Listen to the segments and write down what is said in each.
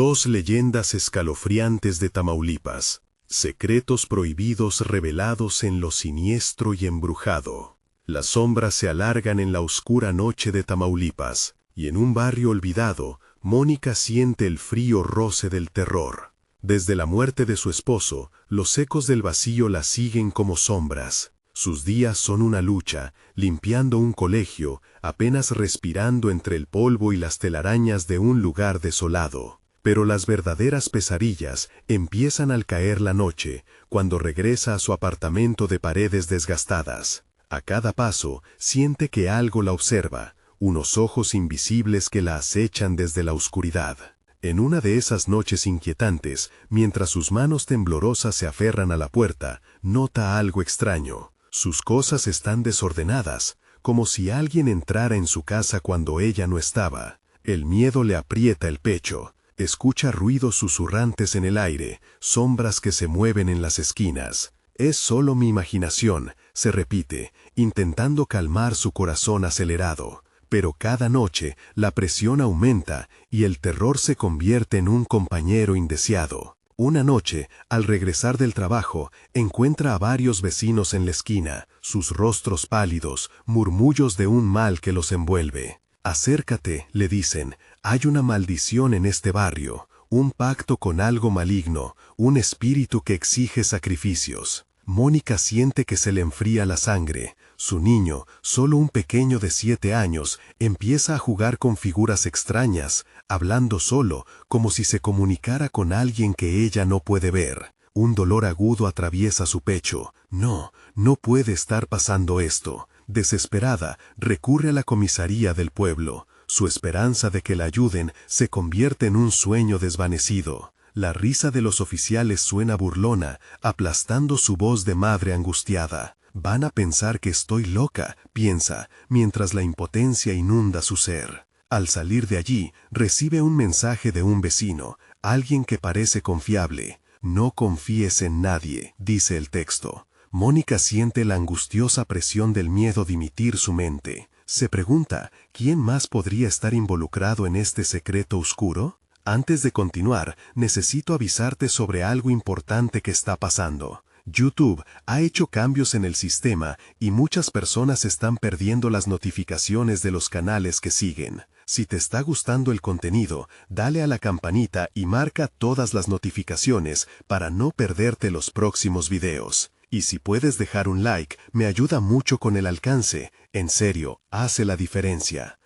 Dos leyendas escalofriantes de Tamaulipas. Secretos prohibidos revelados en lo siniestro y embrujado. Las sombras se alargan en la oscura noche de Tamaulipas, y en un barrio olvidado, Mónica siente el frío roce del terror. Desde la muerte de su esposo, los ecos del vacío la siguen como sombras. Sus días son una lucha, limpiando un colegio, apenas respirando entre el polvo y las telarañas de un lugar desolado. Pero las verdaderas pesadillas empiezan al caer la noche, cuando regresa a su apartamento de paredes desgastadas. A cada paso, siente que algo la observa, unos ojos invisibles que la acechan desde la oscuridad. En una de esas noches inquietantes, mientras sus manos temblorosas se aferran a la puerta, nota algo extraño. Sus cosas están desordenadas, como si alguien entrara en su casa cuando ella no estaba. El miedo le aprieta el pecho. Escucha ruidos susurrantes en el aire, sombras que se mueven en las esquinas. Es solo mi imaginación, se repite, intentando calmar su corazón acelerado. Pero cada noche la presión aumenta y el terror se convierte en un compañero indeseado. Una noche, al regresar del trabajo, encuentra a varios vecinos en la esquina, sus rostros pálidos, murmullos de un mal que los envuelve. Acércate, le dicen, hay una maldición en este barrio, un pacto con algo maligno, un espíritu que exige sacrificios. Mónica siente que se le enfría la sangre. Su niño, solo un pequeño de 7 años, empieza a jugar con figuras extrañas, hablando solo, como si se comunicara con alguien que ella no puede ver. Un dolor agudo atraviesa su pecho. No puede estar pasando esto. Desesperada, recurre a la comisaría del pueblo. Su esperanza de que la ayuden se convierte en un sueño desvanecido. La risa de los oficiales suena burlona, aplastando su voz de madre angustiada. Van a pensar que estoy loca, piensa, mientras la impotencia inunda su ser. Al salir de allí, recibe un mensaje de un vecino, alguien que parece confiable. No confíes en nadie, dice el texto. Mónica siente la angustiosa presión del miedo dimitir su mente. Se pregunta, ¿quién más podría estar involucrado en este secreto oscuro? Antes de continuar, necesito avisarte sobre algo importante que está pasando. YouTube ha hecho cambios en el sistema y muchas personas están perdiendo las notificaciones de los canales que siguen. Si te está gustando el contenido, dale a la campanita y marca todas las notificaciones para no perderte los próximos videos. Y si puedes dejar un like, me ayuda mucho con el alcance. En serio, hace la diferencia.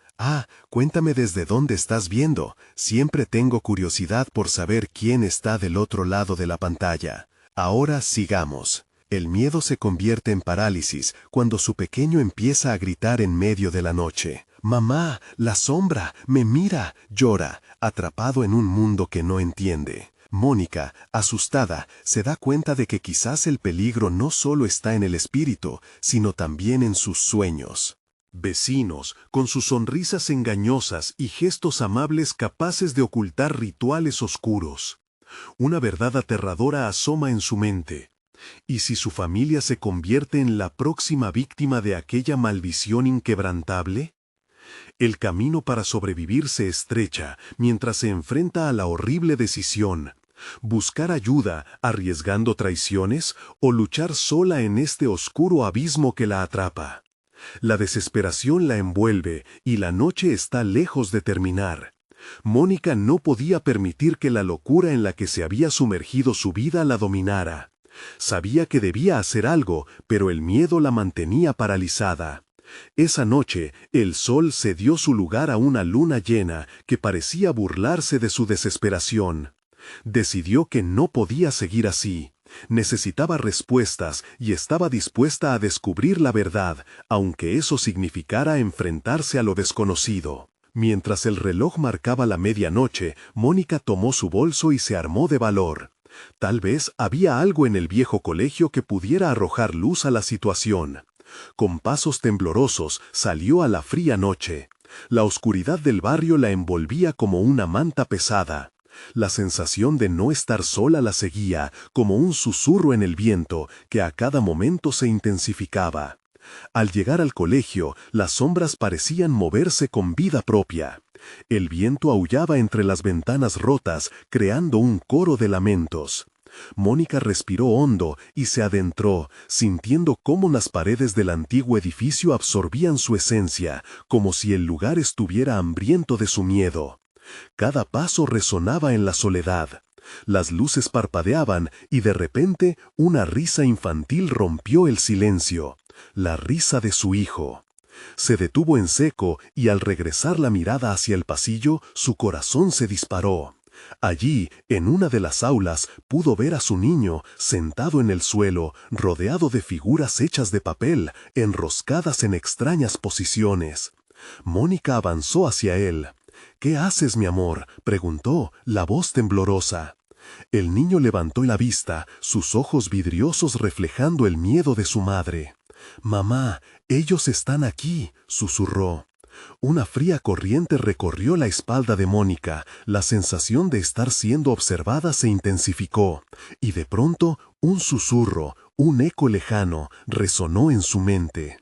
Cuéntame desde dónde estás viendo. Siempre tengo curiosidad por saber quién está del otro lado de la pantalla. Ahora sigamos. El miedo se convierte en parálisis cuando su pequeño empieza a gritar en medio de la noche. «Mamá, la sombra, me mira», llora, atrapado en un mundo que no entiende. Mónica, asustada, se da cuenta de que quizás el peligro no solo está en el espíritu, sino también en sus sueños. Vecinos, con sus sonrisas engañosas y gestos amables capaces de ocultar rituales oscuros. Una verdad aterradora asoma en su mente. ¿Y si su familia se convierte en la próxima víctima de aquella maldición inquebrantable? El camino para sobrevivir se estrecha mientras se enfrenta a la horrible decisión: buscar ayuda arriesgando traiciones o luchar sola en este oscuro abismo que la atrapa. La desesperación la envuelve y la noche está lejos de terminar. Mónica no podía permitir que la locura en la que se había sumergido su vida la dominara. Sabía que debía hacer algo, pero el miedo la mantenía paralizada. Esa noche, el sol cedió su lugar a una luna llena que parecía burlarse de su desesperación. Decidió que no podía seguir así. Necesitaba respuestas y estaba dispuesta a descubrir la verdad, aunque eso significara enfrentarse a lo desconocido. Mientras el reloj marcaba la medianoche, Mónica tomó su bolso y se armó de valor. Tal vez había algo en el viejo colegio que pudiera arrojar luz a la situación. Con pasos temblorosos salió a la fría noche. La oscuridad del barrio la envolvía como una manta pesada. La sensación de no estar sola la seguía, como un susurro en el viento que a cada momento se intensificaba. Al llegar al colegio, las sombras parecían moverse con vida propia. El viento aullaba entre las ventanas rotas, creando un coro de lamentos. Mónica respiró hondo y se adentró, sintiendo cómo las paredes del antiguo edificio absorbían su esencia, como si el lugar estuviera hambriento de su miedo. Cada paso resonaba en la soledad. Las luces parpadeaban y de repente una risa infantil rompió el silencio, la risa de su hijo. Se detuvo en seco y al regresar la mirada hacia el pasillo, su corazón se disparó. Allí, en una de las aulas, pudo ver a su niño sentado en el suelo, rodeado de figuras hechas de papel, enroscadas en extrañas posiciones. Mónica avanzó hacia él. «¿Qué haces, mi amor?», preguntó, la voz temblorosa. El niño levantó la vista, sus ojos vidriosos reflejando el miedo de su madre. «Mamá, ellos están aquí», susurró. Una fría corriente recorrió la espalda de Mónica, la sensación de estar siendo observada se intensificó, y de pronto un susurro, un eco lejano, resonó en su mente.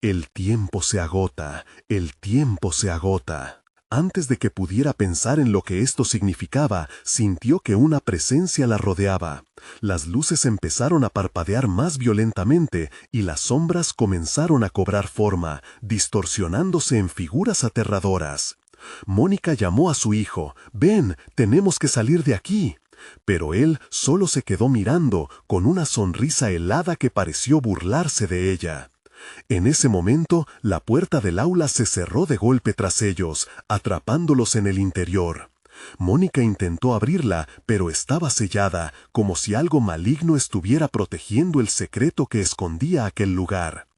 «El tiempo se agota, el tiempo se agota». Antes de que pudiera pensar en lo que esto significaba, sintió que una presencia la rodeaba. Las luces empezaron a parpadear más violentamente y las sombras comenzaron a cobrar forma, distorsionándose en figuras aterradoras. Mónica llamó a su hijo. «Ven, tenemos que salir de aquí». Pero él solo se quedó mirando, con una sonrisa helada que pareció burlarse de ella. En ese momento, la puerta del aula se cerró de golpe tras ellos, atrapándolos en el interior. Mónica intentó abrirla, pero estaba sellada, como si algo maligno estuviera protegiendo el secreto que escondía aquel lugar.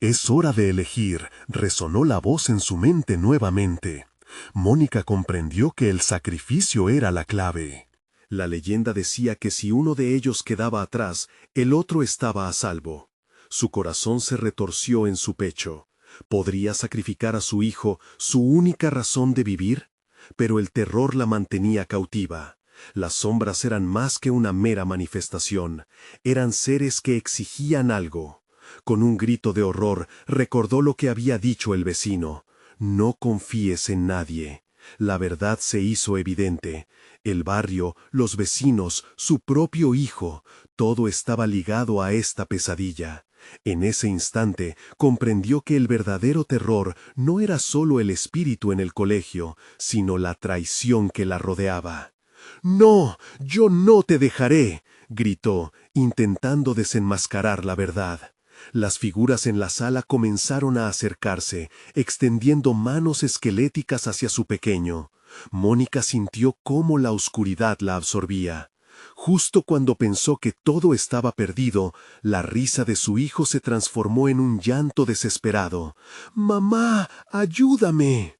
«Es hora de elegir», resonó la voz en su mente nuevamente. Mónica comprendió que el sacrificio era la clave. La leyenda decía que si uno de ellos quedaba atrás, el otro estaba a salvo. Su corazón se retorció en su pecho. ¿Podría sacrificar a su hijo, su única razón de vivir? Pero el terror la mantenía cautiva. Las sombras eran más que una mera manifestación. Eran seres que exigían algo. Con un grito de horror, recordó lo que había dicho el vecino. «No confíes en nadie». La verdad se hizo evidente. El barrio, los vecinos, su propio hijo, todo estaba ligado a esta pesadilla. En ese instante comprendió que el verdadero terror no era solo el espíritu en el colegio, sino la traición que la rodeaba. «No, yo no te dejaré», gritó, intentando desenmascarar la verdad. Las figuras en la sala comenzaron a acercarse, extendiendo manos esqueléticas hacia su pequeño. Mónica sintió cómo la oscuridad la absorbía. Justo cuando pensó que todo estaba perdido, la risa de su hijo se transformó en un llanto desesperado. «¡Mamá, ayúdame!».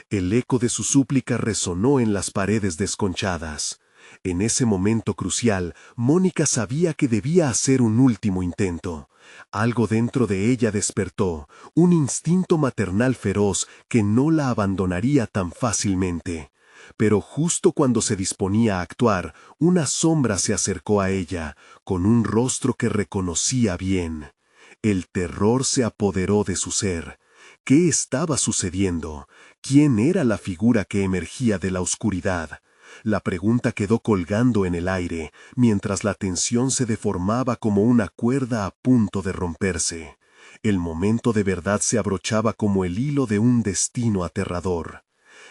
El eco de su súplica resonó en las paredes desconchadas. En ese momento crucial, Mónica sabía que debía hacer un último intento. Algo dentro de ella despertó, un instinto maternal feroz que no la abandonaría tan fácilmente. Pero justo cuando se disponía a actuar, una sombra se acercó a ella, con un rostro que reconocía bien. El terror se apoderó de su ser. ¿Qué estaba sucediendo? ¿Quién era la figura que emergía de la oscuridad? La pregunta quedó colgando en el aire, mientras la tensión se deformaba como una cuerda a punto de romperse. El momento de verdad se abrochaba como el hilo de un destino aterrador.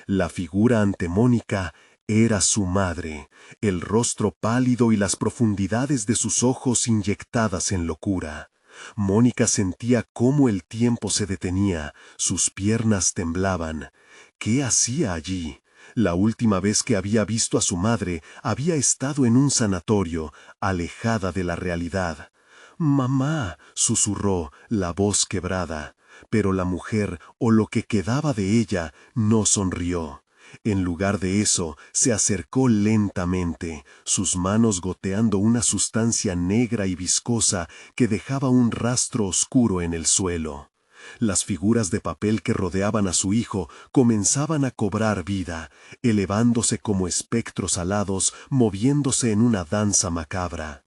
La figura ante Mónica era su madre, el rostro pálido y las profundidades de sus ojos inyectadas en locura. Mónica sentía cómo el tiempo se detenía, sus piernas temblaban. ¿Qué hacía allí? La última vez que había visto a su madre había estado en un sanatorio, alejada de la realidad. «Mamá», susurró, la voz quebrada. Pero la mujer, o lo que quedaba de ella, no sonrió. En lugar de eso, se acercó lentamente, sus manos goteando una sustancia negra y viscosa que dejaba un rastro oscuro en el suelo. Las figuras de papel que rodeaban a su hijo comenzaban a cobrar vida, elevándose como espectros alados, moviéndose en una danza macabra.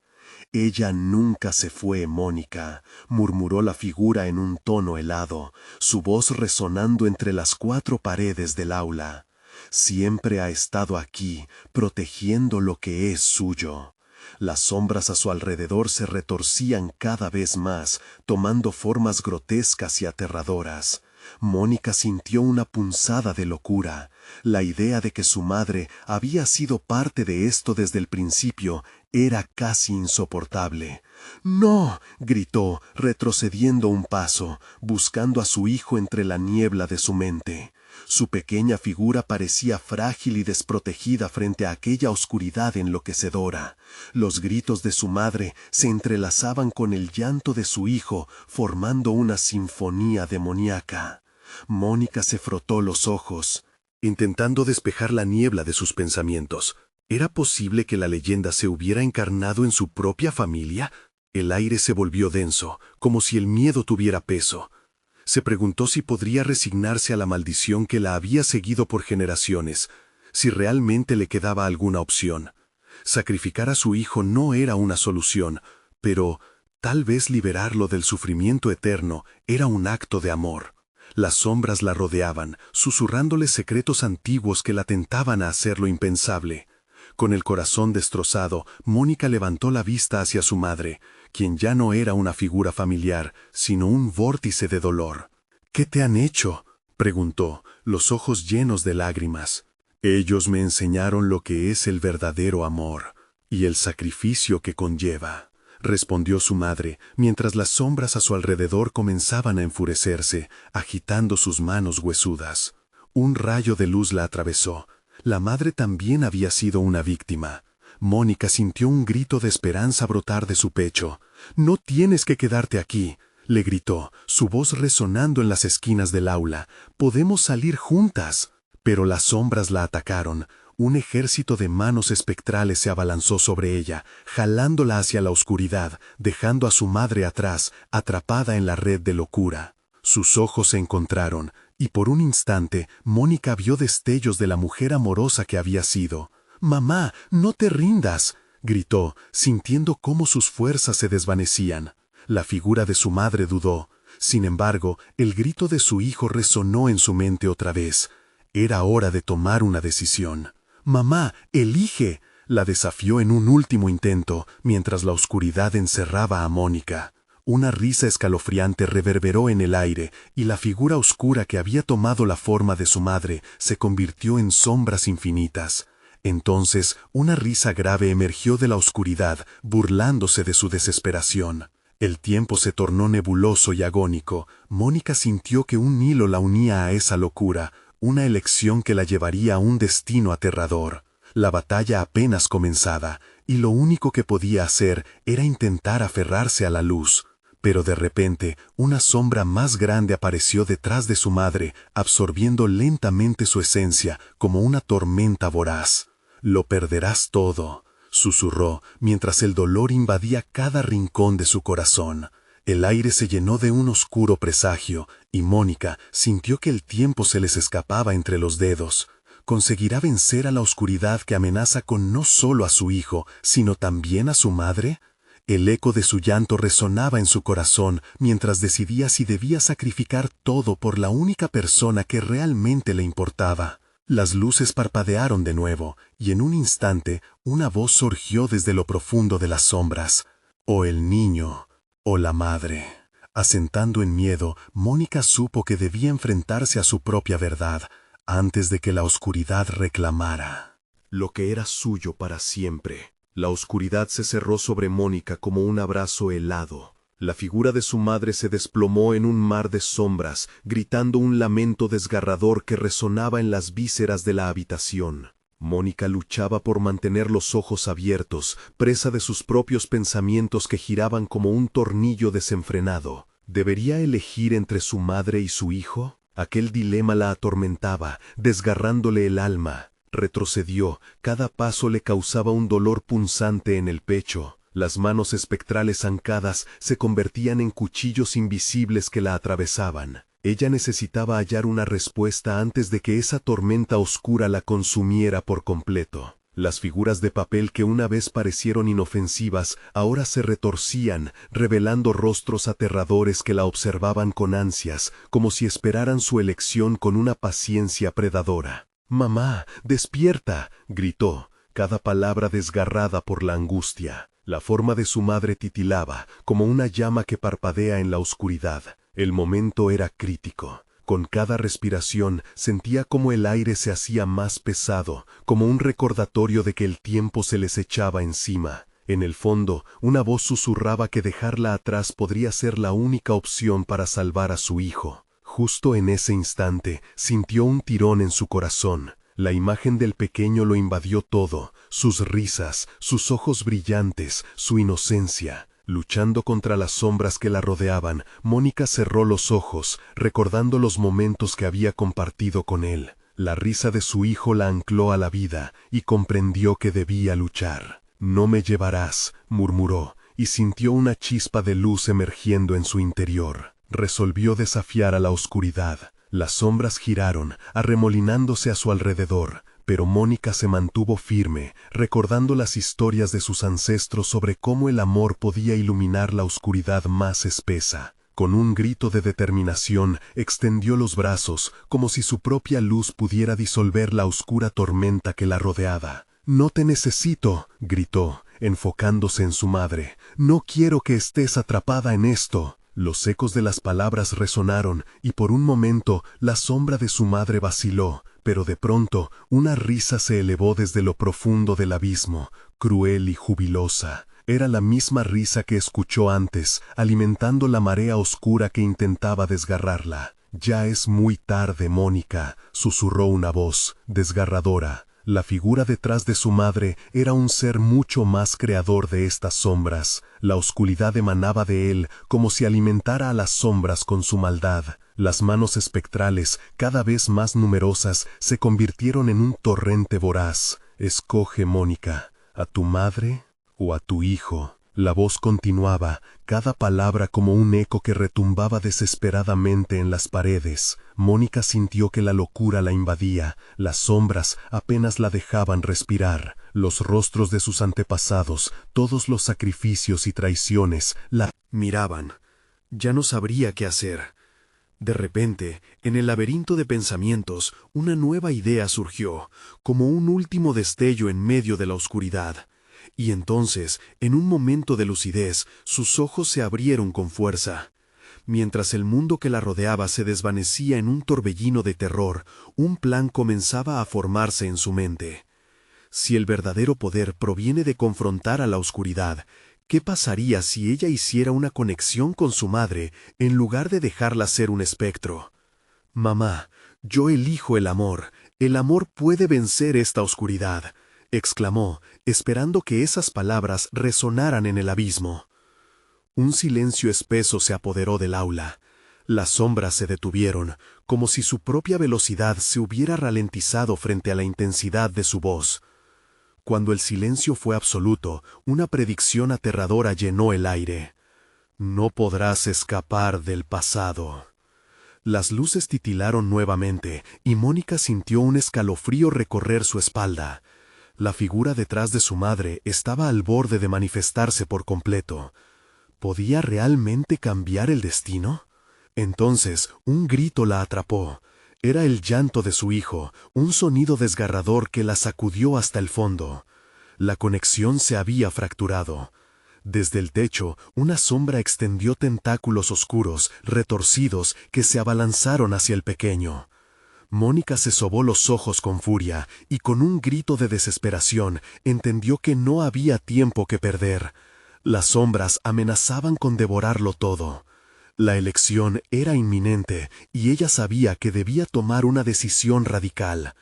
«Ella nunca se fue, Mónica», murmuró la figura en un tono helado, su voz resonando entre las 4 paredes del aula. Siempre ha estado aquí, protegiendo lo que es suyo. Las sombras a su alrededor se retorcían cada vez más, tomando formas grotescas y aterradoras. Mónica sintió una punzada de locura. La idea de que su madre había sido parte de esto desde el principio era casi insoportable. ¡No!, gritó, retrocediendo un paso, buscando a su hijo entre la niebla de su mente. Su pequeña figura parecía frágil y desprotegida frente a aquella oscuridad enloquecedora. Los gritos de su madre se entrelazaban con el llanto de su hijo, formando una sinfonía demoníaca. Mónica se frotó los ojos, intentando despejar la niebla de sus pensamientos. ¿Era posible que la leyenda se hubiera encarnado en su propia familia? El aire se volvió denso, como si el miedo tuviera peso. Se preguntó si podría resignarse a la maldición que la había seguido por generaciones, si realmente le quedaba alguna opción. Sacrificar a su hijo no era una solución, pero tal vez liberarlo del sufrimiento eterno era un acto de amor. Las sombras la rodeaban, susurrándole secretos antiguos que la tentaban a hacer lo impensable. Con el corazón destrozado, Mónica levantó la vista hacia su madre, quien ya no era una figura familiar, sino un vórtice de dolor. «¿Qué te han hecho?», preguntó, los ojos llenos de lágrimas. «Ellos me enseñaron lo que es el verdadero amor y el sacrificio que conlleva», respondió su madre, mientras las sombras a su alrededor comenzaban a enfurecerse, agitando sus manos huesudas. Un rayo de luz la atravesó. La madre también había sido una víctima. Mónica sintió un grito de esperanza brotar de su pecho. «No tienes que quedarte aquí», le gritó, su voz resonando en las esquinas del aula. «Podemos salir juntas». Pero las sombras la atacaron. Un ejército de manos espectrales se abalanzó sobre ella, jalándola hacia la oscuridad, dejando a su madre atrás, atrapada en la red de locura. Sus ojos se encontraron, y por un instante Mónica vio destellos de la mujer amorosa que había sido. «Mamá, no te rindas», gritó, sintiendo cómo sus fuerzas se desvanecían. La figura de su madre dudó. Sin embargo, el grito de su hijo resonó en su mente otra vez. Era hora de tomar una decisión. «Mamá, elige», la desafió en un último intento, mientras la oscuridad encerraba a Mónica. Una risa escalofriante reverberó en el aire, y la figura oscura que había tomado la forma de su madre se convirtió en sombras infinitas. Entonces, una risa grave emergió de la oscuridad, burlándose de su desesperación. El tiempo se tornó nebuloso y agónico. Mónica sintió que un hilo la unía a esa locura, una elección que la llevaría a un destino aterrador. La batalla apenas comenzaba, y lo único que podía hacer era intentar aferrarse a la luz. Pero de repente, una sombra más grande apareció detrás de su madre, absorbiendo lentamente su esencia como una tormenta voraz. «Lo perderás todo», susurró, mientras el dolor invadía cada rincón de su corazón. El aire se llenó de un oscuro presagio, y Mónica sintió que el tiempo se les escapaba entre los dedos. ¿Conseguirá vencer a la oscuridad que amenaza con no solo a su hijo, sino también a su madre? El eco de su llanto resonaba en su corazón mientras decidía si debía sacrificar todo por la única persona que realmente le importaba. Las luces parpadearon de nuevo, y en un instante una voz surgió desde lo profundo de las sombras. «O el niño, o la madre». Asentando en miedo, Mónica supo que debía enfrentarse a su propia verdad, antes de que la oscuridad reclamara lo que era suyo para siempre. La oscuridad se cerró sobre Mónica como un abrazo helado. La figura de su madre se desplomó en un mar de sombras, gritando un lamento desgarrador que resonaba en las vísceras de la habitación. Mónica luchaba por mantener los ojos abiertos, presa de sus propios pensamientos que giraban como un tornillo desenfrenado. ¿Debería elegir entre su madre y su hijo? Aquel dilema la atormentaba, desgarrándole el alma. Retrocedió, cada paso le causaba un dolor punzante en el pecho. Las manos espectrales zancadas se convertían en cuchillos invisibles que la atravesaban. Ella necesitaba hallar una respuesta antes de que esa tormenta oscura la consumiera por completo. Las figuras de papel que una vez parecieron inofensivas ahora se retorcían, revelando rostros aterradores que la observaban con ansias, como si esperaran su elección con una paciencia predadora. «Mamá, despierta», gritó, cada palabra desgarrada por la angustia. La forma de su madre titilaba, como una llama que parpadea en la oscuridad. El momento era crítico. Con cada respiración sentía como el aire se hacía más pesado, como un recordatorio de que el tiempo se les echaba encima. En el fondo, una voz susurraba que dejarla atrás podría ser la única opción para salvar a su hijo. Justo en ese instante, sintió un tirón en su corazón. La imagen del pequeño lo invadió todo, sus risas, sus ojos brillantes, su inocencia. Luchando contra las sombras que la rodeaban, Mónica cerró los ojos, recordando los momentos que había compartido con él. La risa de su hijo la ancló a la vida y comprendió que debía luchar. «No me llevarás», murmuró, y sintió una chispa de luz emergiendo en su interior. Resolvió desafiar a la oscuridad. Las sombras giraron, arremolinándose a su alrededor, pero Mónica se mantuvo firme, recordando las historias de sus ancestros sobre cómo el amor podía iluminar la oscuridad más espesa. Con un grito de determinación, extendió los brazos, como si su propia luz pudiera disolver la oscura tormenta que la rodeaba. «No te necesito», gritó, enfocándose en su madre. «No quiero que estés atrapada en esto». Los ecos de las palabras resonaron, y por un momento la sombra de su madre vaciló, pero de pronto una risa se elevó desde lo profundo del abismo, cruel y jubilosa. Era la misma risa que escuchó antes, alimentando la marea oscura que intentaba desgarrarla. «Ya es muy tarde, Mónica», susurró una voz, desgarradora. La figura detrás de su madre era un ser mucho más creador de estas sombras. La oscuridad emanaba de él como si alimentara a las sombras con su maldad. Las manos espectrales, cada vez más numerosas, se convirtieron en un torrente voraz. «Escoge, Mónica, a tu madre o a tu hijo». La voz continuaba, cada palabra como un eco que retumbaba desesperadamente en las paredes. Mónica sintió que la locura la invadía, las sombras apenas la dejaban respirar. Los rostros de sus antepasados, todos los sacrificios y traiciones, la miraban. Ya no sabría qué hacer. De repente, en el laberinto de pensamientos, una nueva idea surgió, como un último destello en medio de la oscuridad. Y entonces, en un momento de lucidez, sus ojos se abrieron con fuerza. Mientras el mundo que la rodeaba se desvanecía en un torbellino de terror, un plan comenzaba a formarse en su mente. Si el verdadero poder proviene de confrontar a la oscuridad, ¿qué pasaría si ella hiciera una conexión con su madre en lugar de dejarla ser un espectro? «Mamá, yo elijo el amor. El amor puede vencer esta oscuridad», exclamó, esperando que esas palabras resonaran en el abismo. Un silencio espeso se apoderó del aula. Las sombras se detuvieron, como si su propia velocidad se hubiera ralentizado frente a la intensidad de su voz. Cuando el silencio fue absoluto, una predicción aterradora llenó el aire. «No podrás escapar del pasado». Las luces titilaron nuevamente, y Mónica sintió un escalofrío recorrer su espalda. La figura detrás de su madre estaba al borde de manifestarse por completo. ¿Podía realmente cambiar el destino? Entonces, un grito la atrapó. Era el llanto de su hijo, un sonido desgarrador que la sacudió hasta el fondo. La conexión se había fracturado. Desde el techo, una sombra extendió tentáculos oscuros, retorcidos, que se abalanzaron hacia el pequeño. Mónica se sobó los ojos con furia, y con un grito de desesperación, entendió que no había tiempo que perder. Las sombras amenazaban con devorarlo todo. La elección era inminente, y ella sabía que debía tomar una decisión radical.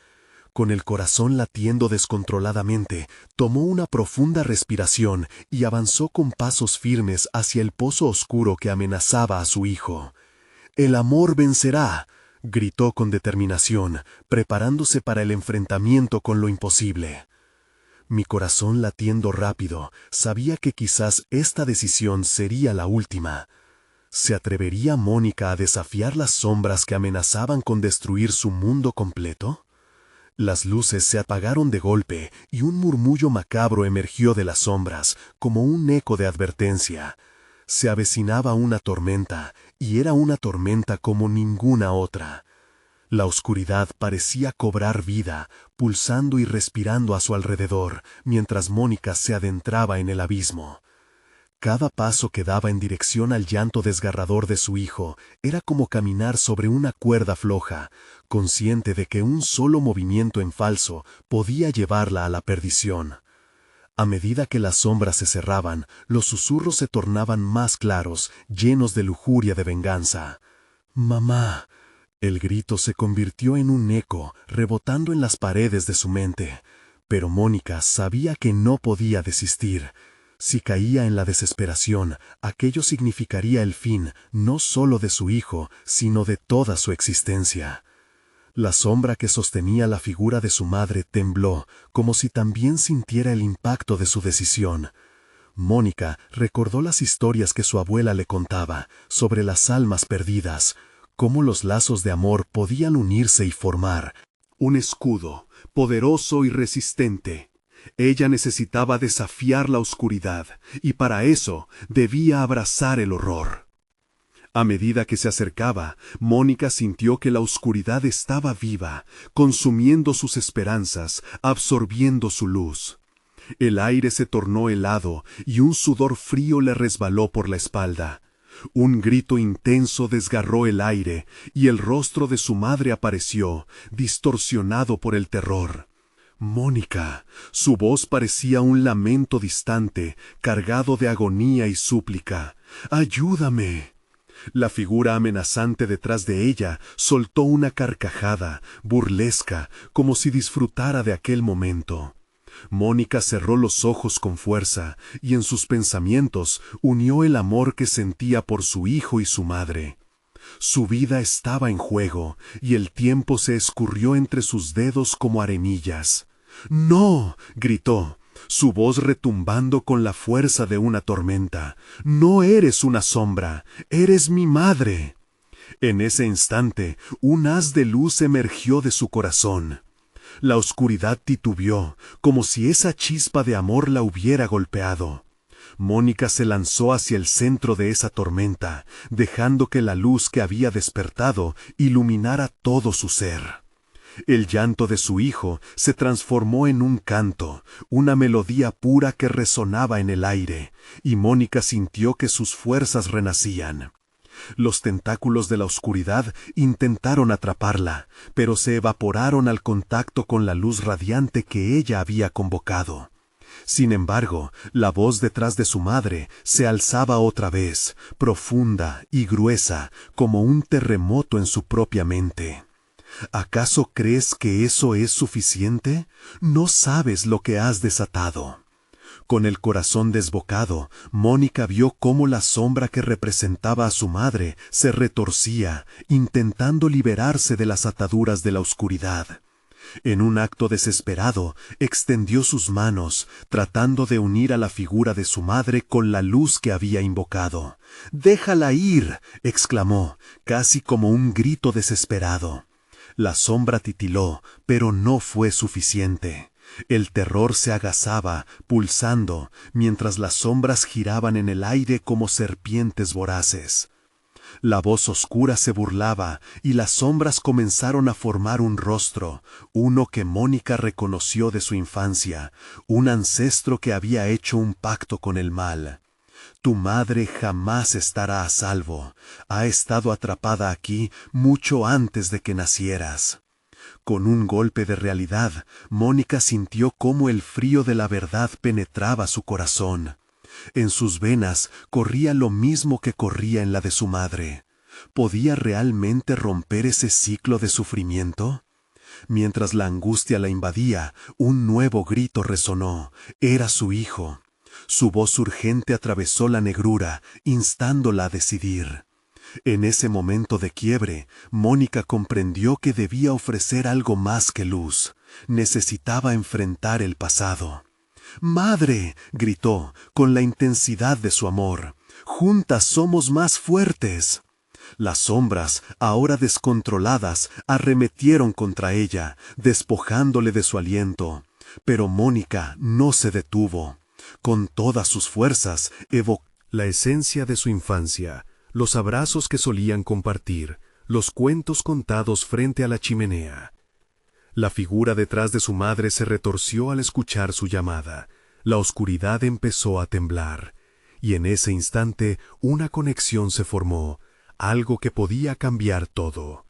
Con el corazón latiendo descontroladamente, tomó una profunda respiración y avanzó con pasos firmes hacia el pozo oscuro que amenazaba a su hijo. «El amor vencerá», gritó con determinación, preparándose para el enfrentamiento con lo imposible. Mi corazón latiendo rápido, sabía que quizás esta decisión sería la última. ¿Se atrevería Mónica a desafiar las sombras que amenazaban con destruir su mundo completo? Las luces se apagaron de golpe y un murmullo macabro emergió de las sombras, como un eco de advertencia. Se avecinaba una tormenta, y era una tormenta como ninguna otra. La oscuridad parecía cobrar vida, pulsando y respirando a su alrededor, mientras Mónica se adentraba en el abismo. Cada paso que daba en dirección al llanto desgarrador de su hijo era como caminar sobre una cuerda floja, consciente de que un solo movimiento en falso podía llevarla a la perdición. A medida que las sombras se cerraban, los susurros se tornaban más claros, llenos de lujuria de venganza. «¡Mamá!». El grito se convirtió en un eco, rebotando en las paredes de su mente. Pero Mónica sabía que no podía desistir. Si caía en la desesperación, aquello significaría el fin, no solo de su hijo, sino de toda su existencia. La sombra que sostenía la figura de su madre tembló, como si también sintiera el impacto de su decisión. Mónica recordó las historias que su abuela le contaba, sobre las almas perdidas, cómo los lazos de amor podían unirse y formar un escudo, poderoso y resistente. Ella necesitaba desafiar la oscuridad, y para eso debía abrazar el horror. A medida que se acercaba, Mónica sintió que la oscuridad estaba viva, consumiendo sus esperanzas, absorbiendo su luz. El aire se tornó helado y un sudor frío le resbaló por la espalda. Un grito intenso desgarró el aire y el rostro de su madre apareció, distorsionado por el terror. «Mónica». Su voz parecía un lamento distante, cargado de agonía y súplica. «¡Ayúdame!». La figura amenazante detrás de ella soltó una carcajada, burlesca, como si disfrutara de aquel momento. Mónica cerró los ojos con fuerza, y en sus pensamientos unió el amor que sentía por su hijo y su madre. Su vida estaba en juego, y el tiempo se escurrió entre sus dedos como arenillas. «¡No!», gritó, su voz retumbando con la fuerza de una tormenta. «No eres una sombra, eres mi madre». En ese instante, un haz de luz emergió de su corazón. La oscuridad titubeó, como si esa chispa de amor la hubiera golpeado. Mónica se lanzó hacia el centro de esa tormenta, dejando que la luz que había despertado iluminara todo su ser. El llanto de su hijo se transformó en un canto, una melodía pura que resonaba en el aire, y Mónica sintió que sus fuerzas renacían. Los tentáculos de la oscuridad intentaron atraparla, pero se evaporaron al contacto con la luz radiante que ella había convocado. Sin embargo, la voz detrás de su madre se alzaba otra vez, profunda y gruesa, como un terremoto en su propia mente. ¿Acaso crees que eso es suficiente? No sabes lo que has desatado. Con el corazón desbocado, Mónica vio cómo la sombra que representaba a su madre se retorcía, intentando liberarse de las ataduras de la oscuridad. En un acto desesperado, extendió sus manos, tratando de unir a la figura de su madre con la luz que había invocado. «¡Déjala ir!», exclamó, casi como un grito desesperado. La sombra titiló, pero no fue suficiente. El terror se agazaba, pulsando, mientras las sombras giraban en el aire como serpientes voraces. La voz oscura se burlaba, y las sombras comenzaron a formar un rostro, uno que Mónica reconoció de su infancia, un ancestro que había hecho un pacto con el mal. «Tu madre jamás estará a salvo. Ha estado atrapada aquí mucho antes de que nacieras». Con un golpe de realidad, Mónica sintió cómo el frío de la verdad penetraba su corazón. En sus venas corría lo mismo que corría en la de su madre. ¿Podía realmente romper ese ciclo de sufrimiento? Mientras la angustia la invadía, un nuevo grito resonó. Era su hijo. Su voz urgente atravesó la negrura, instándola a decidir. En ese momento de quiebre, Mónica comprendió que debía ofrecer algo más que luz. Necesitaba enfrentar el pasado. «¡Madre!», gritó, con la intensidad de su amor. «¡Juntas somos más fuertes!». Las sombras, ahora descontroladas, arremetieron contra ella, despojándole de su aliento. Pero Mónica no se detuvo. Con todas sus fuerzas, evocó la esencia de su infancia, los abrazos que solían compartir, los cuentos contados frente a la chimenea. La figura detrás de su madre se retorció al escuchar su llamada. La oscuridad empezó a temblar, y en ese instante una conexión se formó, algo que podía cambiar todo.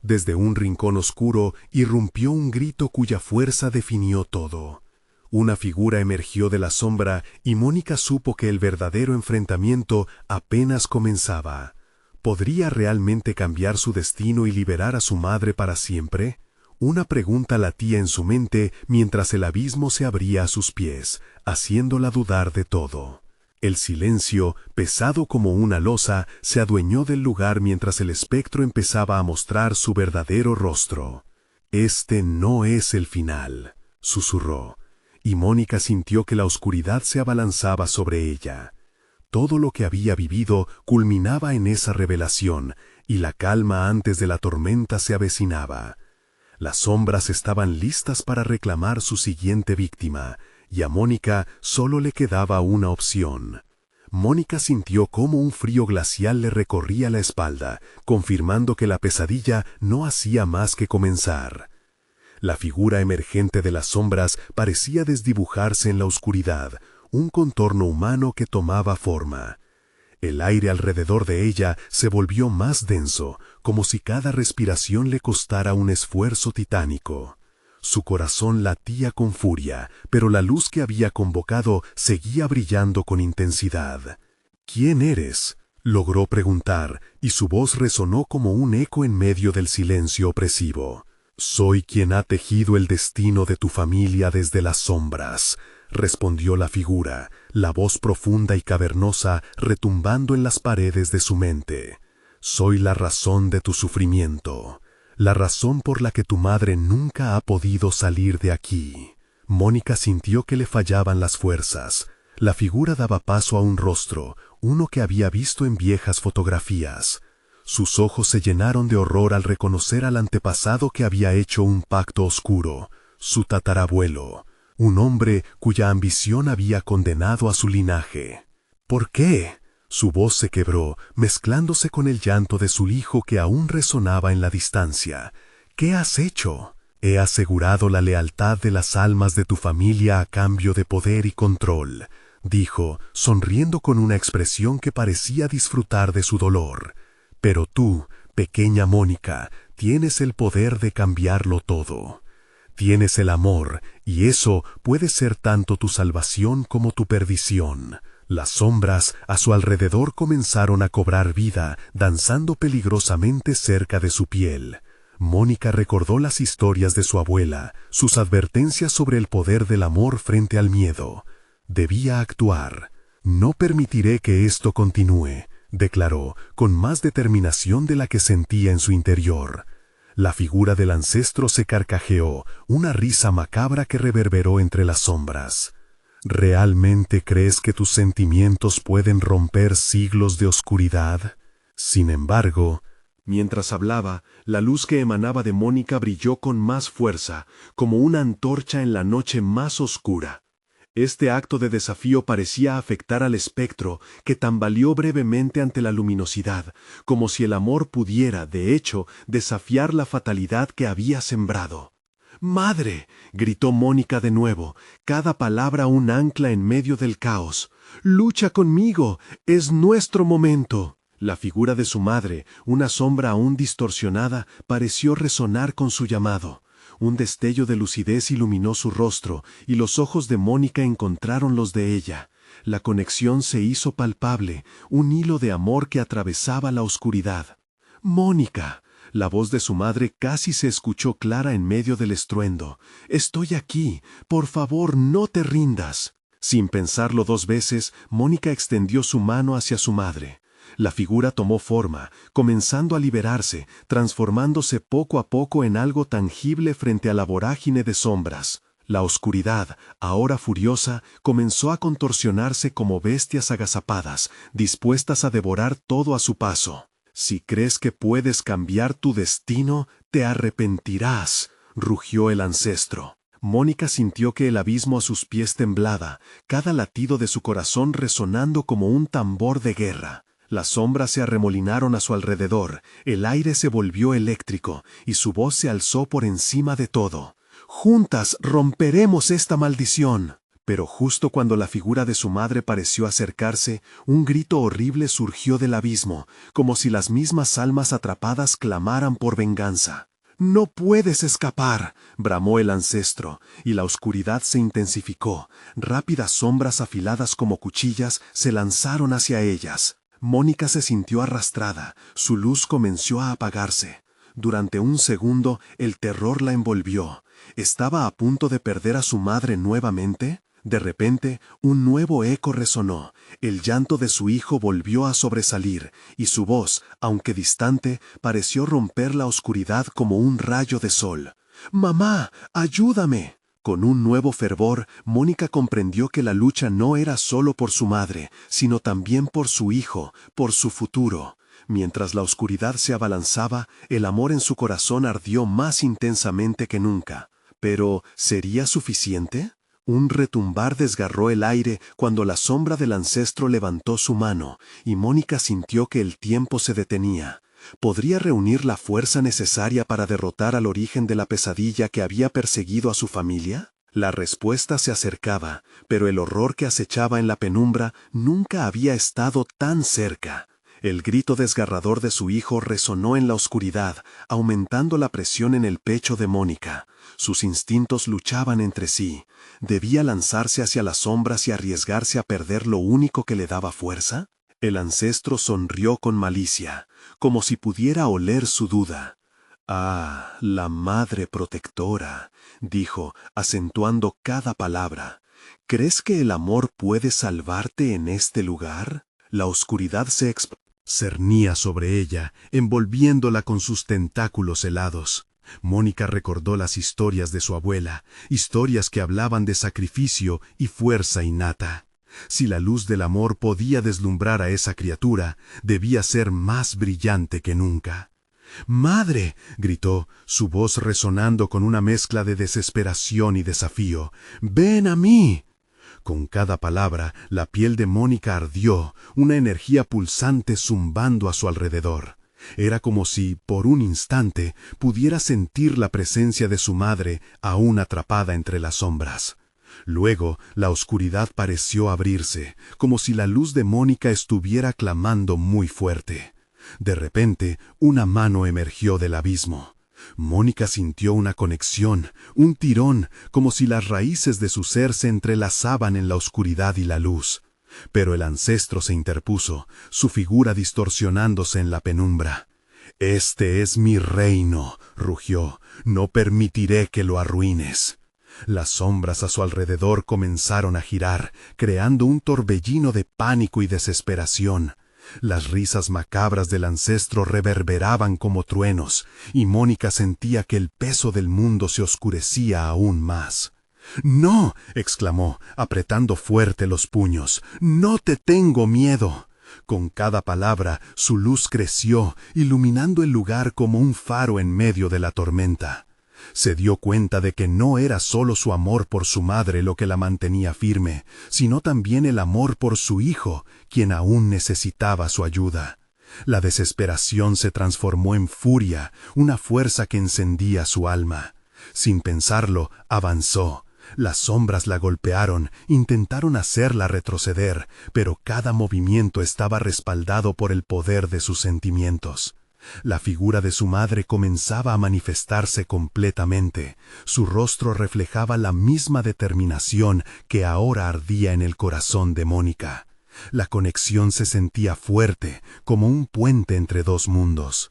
Desde un rincón oscuro irrumpió un grito cuya fuerza definió todo. Una figura emergió de la sombra y Mónica supo que el verdadero enfrentamiento apenas comenzaba. ¿Podría realmente cambiar su destino y liberar a su madre para siempre? Una pregunta latía en su mente mientras el abismo se abría a sus pies, haciéndola dudar de todo. El silencio, pesado como una losa, se adueñó del lugar mientras el espectro empezaba a mostrar su verdadero rostro. «Este no es el final», susurró, y Mónica sintió que la oscuridad se abalanzaba sobre ella. Todo lo que había vivido culminaba en esa revelación, y la calma antes de la tormenta se avecinaba. Las sombras estaban listas para reclamar su siguiente víctima, y a Mónica solo le quedaba una opción. Mónica sintió cómo un frío glacial le recorría la espalda, confirmando que la pesadilla no hacía más que comenzar. La figura emergente de las sombras parecía desdibujarse en la oscuridad, un contorno humano que tomaba forma. El aire alrededor de ella se volvió más denso, como si cada respiración le costara un esfuerzo titánico. Su corazón latía con furia, pero la luz que había convocado seguía brillando con intensidad. «¿Quién eres?», logró preguntar, y su voz resonó como un eco en medio del silencio opresivo. «Soy quien ha tejido el destino de tu familia desde las sombras», respondió la figura, la voz profunda y cavernosa retumbando en las paredes de su mente. «Soy la razón de tu sufrimiento, la razón por la que tu madre nunca ha podido salir de aquí». Mónica sintió que le fallaban las fuerzas. La figura daba paso a un rostro, uno que había visto en viejas fotografías. Sus ojos se llenaron de horror al reconocer al antepasado que había hecho un pacto oscuro, su tatarabuelo, un hombre cuya ambición había condenado a su linaje. «¿Por qué?». Su voz se quebró, mezclándose con el llanto de su hijo que aún resonaba en la distancia. «¿Qué has hecho?». «He asegurado la lealtad de las almas de tu familia a cambio de poder y control», dijo, sonriendo con una expresión que parecía disfrutar de su dolor. «Pero tú, pequeña Mónica, tienes el poder de cambiarlo todo. Tienes el amor, y eso puede ser tanto tu salvación como tu perdición». Las sombras a su alrededor comenzaron a cobrar vida, danzando peligrosamente cerca de su piel. Mónica recordó las historias de su abuela, sus advertencias sobre el poder del amor frente al miedo. Debía actuar. «No permitiré que esto continúe», declaró, con más determinación de la que sentía en su interior. La figura del ancestro se carcajeó, una risa macabra que reverberó entre las sombras. «¿Realmente crees que tus sentimientos pueden romper siglos de oscuridad? Sin embargo...». Mientras hablaba, la luz que emanaba de Mónica brilló con más fuerza, como una antorcha en la noche más oscura. Este acto de desafío parecía afectar al espectro, que tambaleó brevemente ante la luminosidad, como si el amor pudiera, de hecho, desafiar la fatalidad que había sembrado. «¡Madre!», gritó Mónica de nuevo, cada palabra un ancla en medio del caos. «¡Lucha conmigo! ¡Es nuestro momento!». La figura de su madre, una sombra aún distorsionada, pareció resonar con su llamado. Un destello de lucidez iluminó su rostro, y los ojos de Mónica encontraron los de ella. La conexión se hizo palpable, un hilo de amor que atravesaba la oscuridad. «¡Mónica!». La voz de su madre casi se escuchó clara en medio del estruendo. «Estoy aquí. Por favor, no te rindas». Sin pensarlo dos veces, Mónica extendió su mano hacia su madre. La figura tomó forma, comenzando a liberarse, transformándose poco a poco en algo tangible frente a la vorágine de sombras. La oscuridad, ahora furiosa, comenzó a contorsionarse como bestias agazapadas, dispuestas a devorar todo a su paso. «Si crees que puedes cambiar tu destino, te arrepentirás», rugió el ancestro. Mónica sintió que el abismo a sus pies temblaba, cada latido de su corazón resonando como un tambor de guerra. Las sombras se arremolinaron a su alrededor, el aire se volvió eléctrico y su voz se alzó por encima de todo. «Juntas romperemos esta maldición». Pero justo cuando la figura de su madre pareció acercarse, un grito horrible surgió del abismo, como si las mismas almas atrapadas clamaran por venganza. «No puedes escapar», bramó el ancestro, y la oscuridad se intensificó. Rápidas sombras afiladas como cuchillas se lanzaron hacia ellas. Mónica se sintió arrastrada, su luz comenzó a apagarse. Durante un segundo, el terror la envolvió. ¿Estaba a punto de perder a su madre nuevamente? De repente, un nuevo eco resonó. El llanto de su hijo volvió a sobresalir, y su voz, aunque distante, pareció romper la oscuridad como un rayo de sol. «¡Mamá, ayúdame!». Con un nuevo fervor, Mónica comprendió que la lucha no era solo por su madre, sino también por su hijo, por su futuro. Mientras la oscuridad se abalanzaba, el amor en su corazón ardió más intensamente que nunca. Pero, ¿sería suficiente? Un retumbar desgarró el aire cuando la sombra del ancestro levantó su mano, y Mónica sintió que el tiempo se detenía. ¿Podría reunir la fuerza necesaria para derrotar al origen de la pesadilla que había perseguido a su familia? La respuesta se acercaba, pero el horror que acechaba en la penumbra nunca había estado tan cerca. El grito desgarrador de su hijo resonó en la oscuridad, aumentando la presión en el pecho de Mónica. Sus instintos luchaban entre sí. ¿Debía lanzarse hacia las sombras y arriesgarse a perder lo único que le daba fuerza? El ancestro sonrió con malicia, como si pudiera oler su duda. «Ah, la madre protectora», dijo, acentuando cada palabra. «¿Crees que el amor puede salvarte en este lugar?» La oscuridad se cernía sobre ella, envolviéndola con sus tentáculos helados. Mónica recordó las historias de su abuela, historias que hablaban de sacrificio y fuerza innata. Si la luz del amor podía deslumbrar a esa criatura, debía ser más brillante que nunca. «¡Madre!», gritó, su voz resonando con una mezcla de desesperación y desafío. «¡Ven a mí!». Con cada palabra, la piel de Mónica ardió, una energía pulsante zumbando a su alrededor. Era como si, por un instante, pudiera sentir la presencia de su madre, aún atrapada entre las sombras. Luego, la oscuridad pareció abrirse, como si la luz de Mónica estuviera clamando muy fuerte. De repente, una mano emergió del abismo. Mónica sintió una conexión, un tirón, como si las raíces de su ser se entrelazaban en la oscuridad y la luz. Pero el ancestro se interpuso, su figura distorsionándose en la penumbra. «Este es mi reino», rugió, «no permitiré que lo arruines». Las sombras a su alrededor comenzaron a girar, creando un torbellino de pánico y desesperación. Las risas macabras del ancestro reverberaban como truenos, y Mónica sentía que el peso del mundo se oscurecía aún más. «¡No!», exclamó, apretando fuerte los puños. «¡No te tengo miedo!». Con cada palabra, su luz creció, iluminando el lugar como un faro en medio de la tormenta. Se dio cuenta de que no era solo su amor por su madre lo que la mantenía firme, sino también el amor por su hijo, quien aún necesitaba su ayuda. La desesperación se transformó en furia, una fuerza que encendía su alma. Sin pensarlo, avanzó. Las sombras la golpearon, intentaron hacerla retroceder, pero cada movimiento estaba respaldado por el poder de sus sentimientos. La figura de su madre comenzaba a manifestarse completamente. Su rostro reflejaba la misma determinación que ahora ardía en el corazón de Mónica. La conexión se sentía fuerte, como un puente entre dos mundos.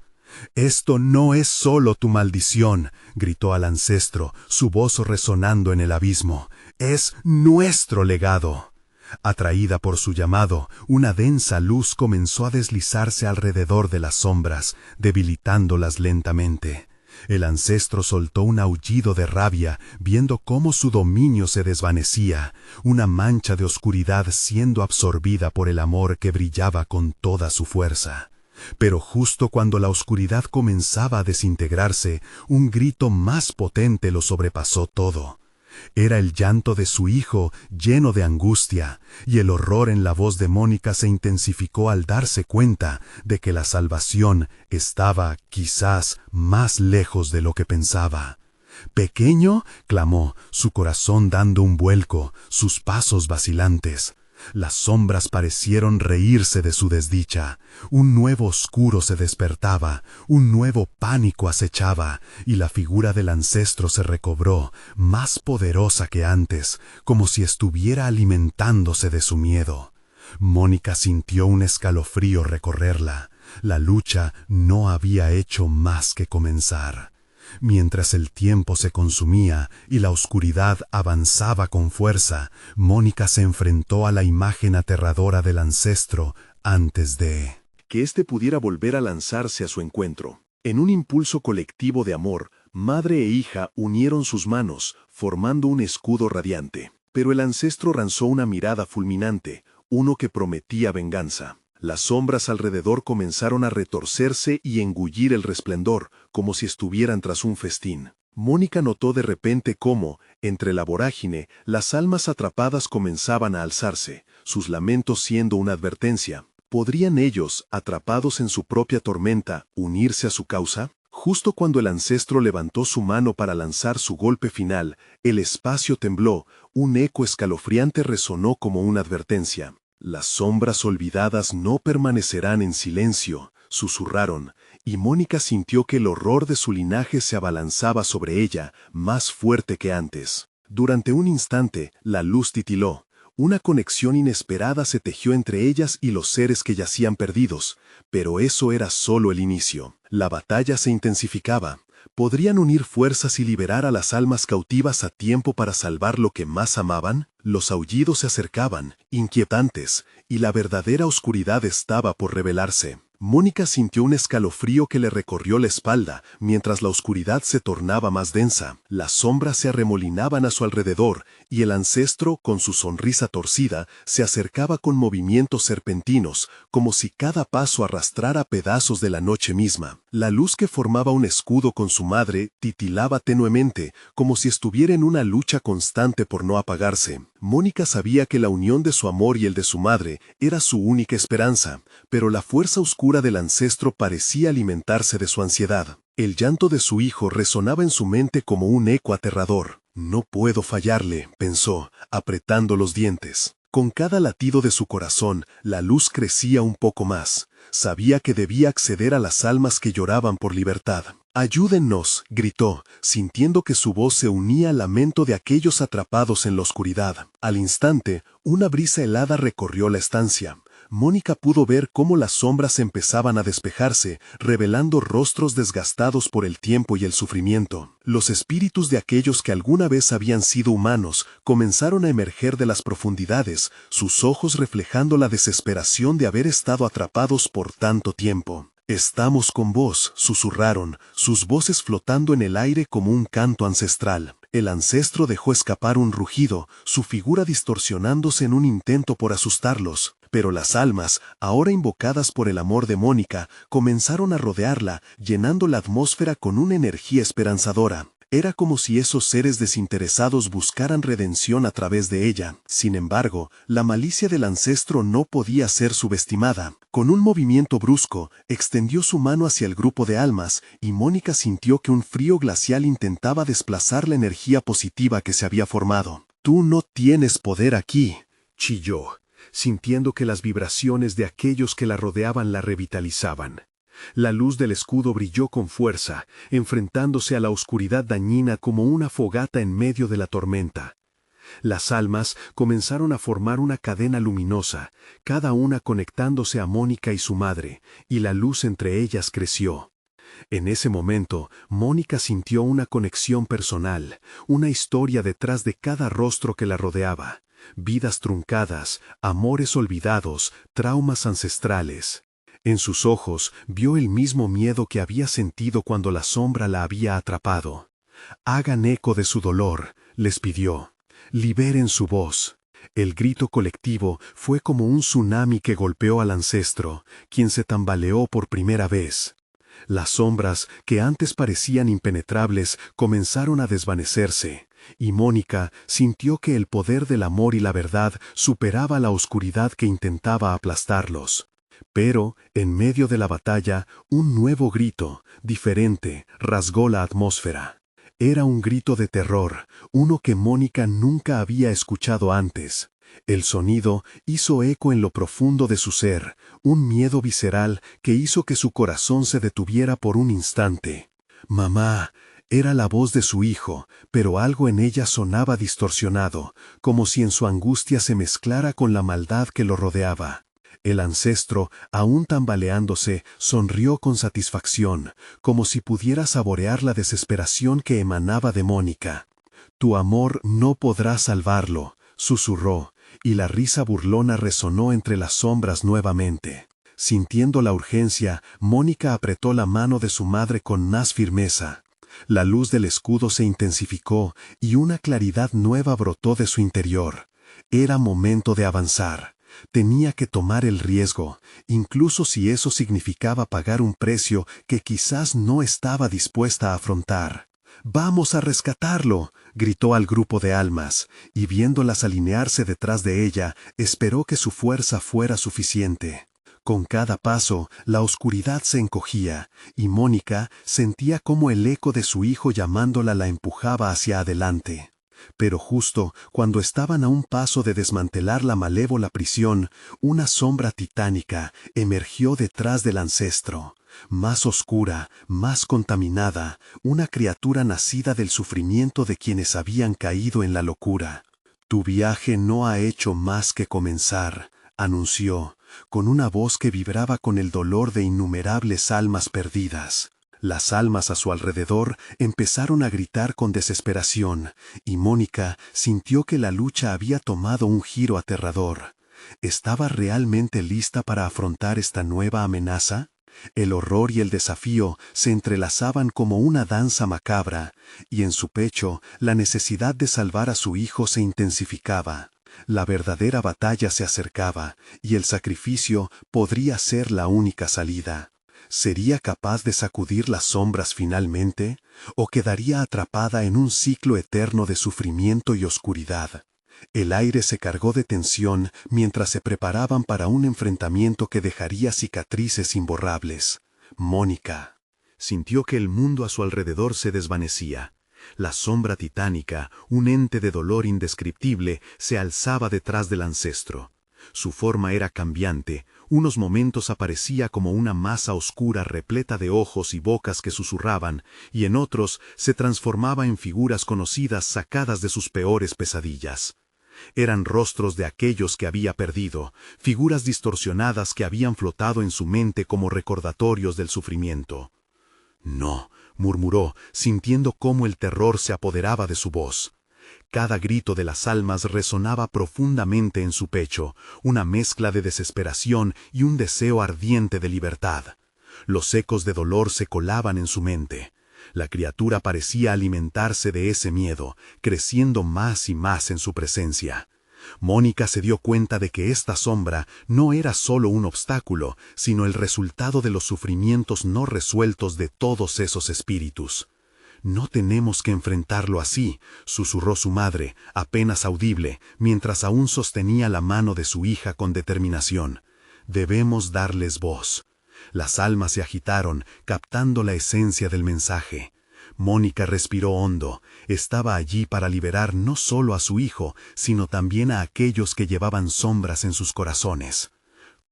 «Esto no es solo tu maldición», gritó al ancestro, su voz resonando en el abismo. «Es nuestro legado». Atraída por su llamado, una densa luz comenzó a deslizarse alrededor de las sombras, debilitándolas lentamente. El ancestro soltó un aullido de rabia, viendo cómo su dominio se desvanecía, una mancha de oscuridad siendo absorbida por el amor que brillaba con toda su fuerza. Pero justo cuando la oscuridad comenzaba a desintegrarse, un grito más potente lo sobrepasó todo. Era el llanto de su hijo lleno de angustia, y el horror en la voz de Mónica se intensificó al darse cuenta de que la salvación estaba, quizás, más lejos de lo que pensaba. «¡Pequeño!», clamó, su corazón dando un vuelco, sus pasos vacilantes. Las sombras parecieron reírse de su desdicha. Un nuevo oscuro se despertaba, un nuevo pánico acechaba, y la figura del ancestro se recobró, más poderosa que antes, como si estuviera alimentándose de su miedo. Mónica sintió un escalofrío recorrerla. La lucha no había hecho más que comenzar. Mientras el tiempo se consumía y la oscuridad avanzaba con fuerza, Mónica se enfrentó a la imagen aterradora del ancestro antes de que éste pudiera volver a lanzarse a su encuentro. En un impulso colectivo de amor, madre e hija unieron sus manos, formando un escudo radiante. Pero el ancestro lanzó una mirada fulminante, uno que prometía venganza. Las sombras alrededor comenzaron a retorcerse y engullir el resplandor, como si estuvieran tras un festín. Mónica notó de repente cómo, entre la vorágine, las almas atrapadas comenzaban a alzarse, sus lamentos siendo una advertencia. ¿Podrían ellos, atrapados en su propia tormenta, unirse a su causa? Justo cuando el ancestro levantó su mano para lanzar su golpe final, el espacio tembló, un eco escalofriante resonó como una advertencia. «Las sombras olvidadas no permanecerán en silencio», susurraron, y Mónica sintió que el horror de su linaje se abalanzaba sobre ella, más fuerte que antes. Durante un instante, la luz titiló. Una conexión inesperada se tejió entre ellas y los seres que yacían perdidos, pero eso era solo el inicio. La batalla se intensificaba. ¿Podrían unir fuerzas y liberar a las almas cautivas a tiempo para salvar lo que más amaban? Los aullidos se acercaban, inquietantes, y la verdadera oscuridad estaba por revelarse. Mónica sintió un escalofrío que le recorrió la espalda, mientras la oscuridad se tornaba más densa. Las sombras se arremolinaban a su alrededor, y el ancestro, con su sonrisa torcida, se acercaba con movimientos serpentinos, como si cada paso arrastrara pedazos de la noche misma. La luz que formaba un escudo con su madre titilaba tenuemente, como si estuviera en una lucha constante por no apagarse. Mónica sabía que la unión de su amor y el de su madre era su única esperanza, pero la fuerza oscura del ancestro parecía alimentarse de su ansiedad. El llanto de su hijo resonaba en su mente como un eco aterrador. «No puedo fallarle», pensó, apretando los dientes. Con cada latido de su corazón, la luz crecía un poco más. Sabía que debía acceder a las almas que lloraban por libertad. «Ayúdennos», gritó, sintiendo que su voz se unía al lamento de aquellos atrapados en la oscuridad. Al instante, una brisa helada recorrió la estancia. Mónica pudo ver cómo las sombras empezaban a despejarse, revelando rostros desgastados por el tiempo y el sufrimiento. Los espíritus de aquellos que alguna vez habían sido humanos comenzaron a emerger de las profundidades, sus ojos reflejando la desesperación de haber estado atrapados por tanto tiempo. «Estamos con vos», susurraron, sus voces flotando en el aire como un canto ancestral. El ancestro dejó escapar un rugido, su figura distorsionándose en un intento por asustarlos. Pero las almas, ahora invocadas por el amor de Mónica, comenzaron a rodearla, llenando la atmósfera con una energía esperanzadora. Era como si esos seres desinteresados buscaran redención a través de ella. Sin embargo, la malicia del ancestro no podía ser subestimada. Con un movimiento brusco, extendió su mano hacia el grupo de almas, y Mónica sintió que un frío glacial intentaba desplazar la energía positiva que se había formado. «Tú no tienes poder aquí», chilló, sintiendo que las vibraciones de aquellos que la rodeaban la revitalizaban. La luz del escudo brilló con fuerza, enfrentándose a la oscuridad dañina como una fogata en medio de la tormenta. Las almas comenzaron a formar una cadena luminosa, cada una conectándose a Mónica y su madre, y la luz entre ellas creció. En ese momento, Mónica sintió una conexión personal, una historia detrás de cada rostro que la rodeaba. Vidas truncadas, amores olvidados, traumas ancestrales. En sus ojos vio el mismo miedo que había sentido cuando la sombra la había atrapado. «Hagan eco de su dolor», les pidió. «Liberen su voz». El grito colectivo fue como un tsunami que golpeó al ancestro, quien se tambaleó por primera vez. Las sombras, que antes parecían impenetrables, comenzaron a desvanecerse. y Mónica sintió que el poder del amor y la verdad superaba la oscuridad que intentaba aplastarlos. Pero, en medio de la batalla, un nuevo grito, diferente, rasgó la atmósfera. Era un grito de terror, uno que Mónica nunca había escuchado antes. El sonido hizo eco en lo profundo de su ser, un miedo visceral que hizo que su corazón se detuviera por un instante. «Mamá», era la voz de su hijo, pero algo en ella sonaba distorsionado, como si en su angustia se mezclara con la maldad que lo rodeaba. El ancestro, aún tambaleándose, sonrió con satisfacción, como si pudiera saborear la desesperación que emanaba de Mónica. «Tu amor no podrá salvarlo», susurró, y la risa burlona resonó entre las sombras nuevamente. Sintiendo la urgencia, Mónica apretó la mano de su madre con más firmeza. La luz del escudo se intensificó y una claridad nueva brotó de su interior. Era momento de avanzar. Tenía que tomar el riesgo, incluso si eso significaba pagar un precio que quizás no estaba dispuesta a afrontar. «¡Vamos a rescatarlo!», gritó al grupo de almas, y viéndolas alinearse detrás de ella, esperó que su fuerza fuera suficiente. Con cada paso, la oscuridad se encogía, y Mónica sentía cómo el eco de su hijo llamándola la empujaba hacia adelante. Pero justo cuando estaban a un paso de desmantelar la malévola prisión, una sombra titánica emergió detrás del ancestro. Más oscura, más contaminada, una criatura nacida del sufrimiento de quienes habían caído en la locura. «Tu viaje no ha hecho más que comenzar», anunció, con una voz que vibraba con el dolor de innumerables almas perdidas. Las almas a su alrededor empezaron a gritar con desesperación, y Mónica sintió que la lucha había tomado un giro aterrador. ¿Estaba realmente lista para afrontar esta nueva amenaza? El horror y el desafío se entrelazaban como una danza macabra, y en su pecho la necesidad de salvar a su hijo se intensificaba. La verdadera batalla se acercaba, y el sacrificio podría ser la única salida. ¿Sería capaz de sacudir las sombras finalmente, o quedaría atrapada en un ciclo eterno de sufrimiento y oscuridad? El aire se cargó de tensión mientras se preparaban para un enfrentamiento que dejaría cicatrices imborrables. Mónica sintió que el mundo a su alrededor se desvanecía. La sombra titánica, un ente de dolor indescriptible, se alzaba detrás del ancestro. Su forma era cambiante, unos momentos aparecía como una masa oscura repleta de ojos y bocas que susurraban, y en otros se transformaba en figuras conocidas sacadas de sus peores pesadillas. Eran rostros de aquellos que había perdido, figuras distorsionadas que habían flotado en su mente como recordatorios del sufrimiento. «No», murmuró, sintiendo cómo el terror se apoderaba de su voz. Cada grito de las almas resonaba profundamente en su pecho, una mezcla de desesperación y un deseo ardiente de libertad. Los ecos de dolor se colaban en su mente. La criatura parecía alimentarse de ese miedo, creciendo más y más en su presencia. Mónica se dio cuenta de que esta sombra no era solo un obstáculo, sino el resultado de los sufrimientos no resueltos de todos esos espíritus. «No tenemos que enfrentarlo así», susurró su madre, apenas audible, mientras aún sostenía la mano de su hija con determinación. «Debemos darles voz». Las almas se agitaron, captando la esencia del mensaje. Mónica respiró hondo. Estaba allí para liberar no solo a su hijo, sino también a aquellos que llevaban sombras en sus corazones.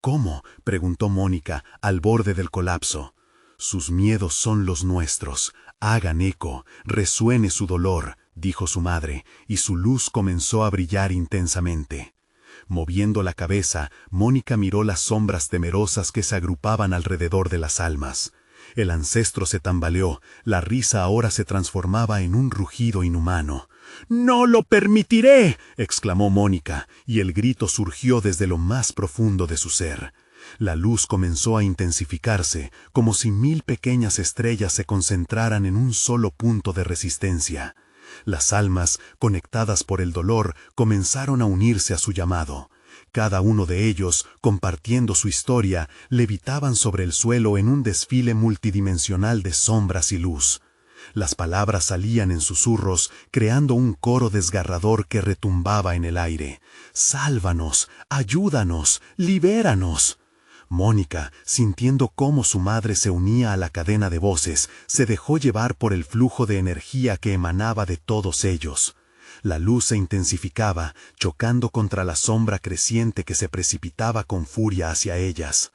«¿Cómo?», preguntó Mónica, al borde del colapso. «Sus miedos son los nuestros. Hagan eco, resuene su dolor», dijo su madre, y su luz comenzó a brillar intensamente. Moviendo la cabeza, Mónica miró las sombras temerosas que se agrupaban alrededor de las almas. El ancestro se tambaleó, la risa ahora se transformaba en un rugido inhumano. «¡No lo permitiré!», exclamó Mónica, y el grito surgió desde lo más profundo de su ser. La luz comenzó a intensificarse, como si 1000 pequeñas estrellas se concentraran en un solo punto de resistencia. Las almas, conectadas por el dolor, comenzaron a unirse a su llamado. Cada uno de ellos, compartiendo su historia, levitaban sobre el suelo en un desfile multidimensional de sombras y luz. Las palabras salían en susurros, creando un coro desgarrador que retumbaba en el aire. «Sálvanos, ayúdanos, libéranos». Mónica, sintiendo cómo su madre se unía a la cadena de voces, se dejó llevar por el flujo de energía que emanaba de todos ellos. La luz se intensificaba, chocando contra la sombra creciente que se precipitaba con furia hacia ellas.